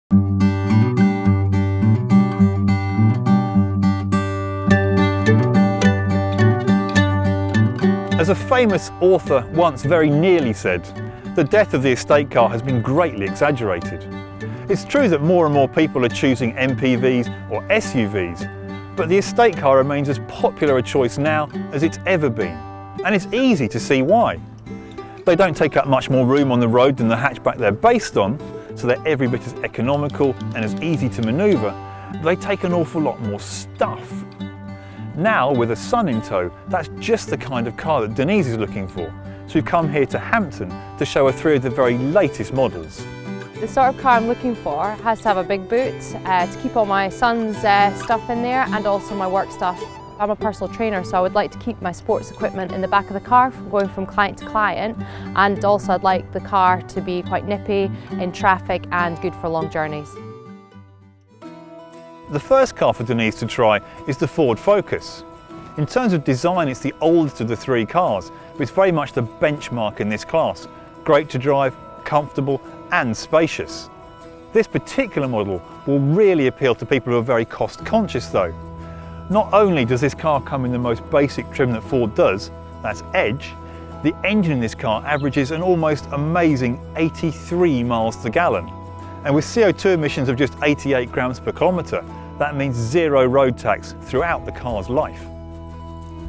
As a famous author once very nearly said, the death of the estate car has been greatly exaggerated. It's true that more and more people are choosing MPVs or SUVs, but the estate car remains as popular a choice now as it's ever been. And it's easy to see why. They don't take up much more room on the road than the hatchback they're based on, so they're every bit as economical and as easy to manoeuvre. They take an awful lot more stuff. Now, with a son in tow, that's just the kind of car that Deniz is looking for. So we've come here to Hampton to show her three of the very latest models. The sort of car I'm looking for has to have a big boot to keep all my son's stuff in there and also my work stuff. I'm a personal trainer, so I would like to keep my sports equipment in the back of the car, going from client to client, and also I'd like the car to be quite nippy in traffic and good for long journeys. The first car for Deniz to try is the Ford Focus. In terms of design, it's the oldest of the three cars, but it's very much the benchmark in this class. Great to drive, comfortable and spacious. This particular model will really appeal to people who are very cost conscious though. Not only does this car come in the most basic trim that Ford does, that's Edge, the engine in this car averages an almost amazing 83 miles per gallon. And with CO2 emissions of just 88 grams per kilometre, that means zero road tax throughout the car's life.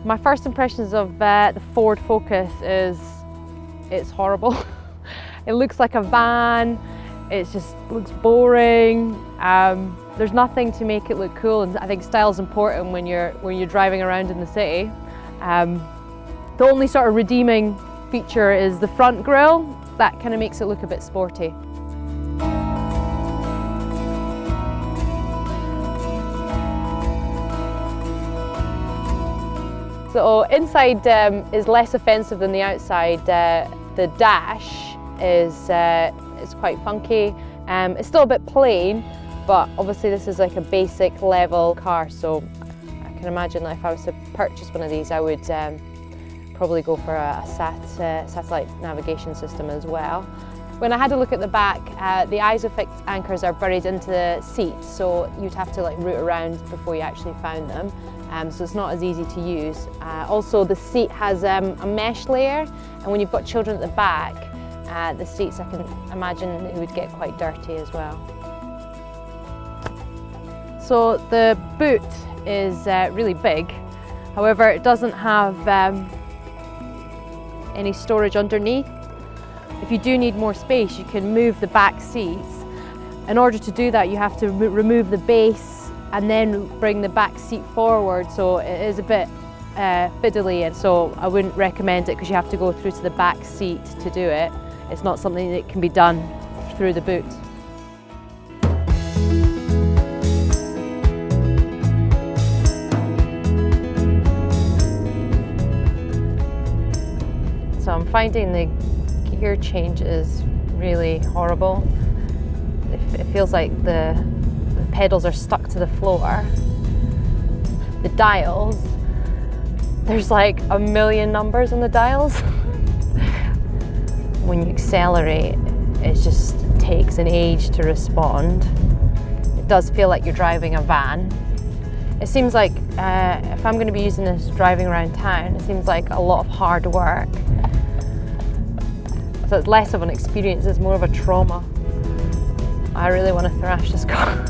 My first impressions of the Ford Focus is it's horrible. It looks like a van, it just looks boring. There's nothing to make it look cool, and I think style's important when you're driving around in the city. The only sort of redeeming feature is the front grille. That kind of makes it look a bit sporty. So inside is less offensive than the outside. The dash is quite funky. It's still a bit plain, but obviously this is like a basic level car, so I can imagine that if I was to purchase one of these, I would probably go for a satellite navigation system as well. When I had a look at the back, the ISOFIX anchors are buried into the seat, so you'd have to like root around before you actually found them. So it's not as easy to use. Also, the seat has a mesh layer, and when you've got children at the back, the seats, I can imagine it would get quite dirty as well. So the boot is really big. However, it doesn't have any storage underneath. If you do need more space, you can move the back seats. In order to do that, you have to remove the base and then bring the back seat forward, so it is a bit fiddly, and so I wouldn't recommend it because you have to go through to the back seat to do it. It's not something that can be done through the boot. So I'm finding the gear change is really horrible. It feels like the pedals are stuck to the floor. The dials, there's like a million numbers on the dials. When you accelerate, it just takes an age to respond. It does feel like you're driving a van. It seems like if I'm going to be using this driving around town, it seems like a lot of hard work. So it's less of an experience, it's more of a trauma. I really want to thrash this car.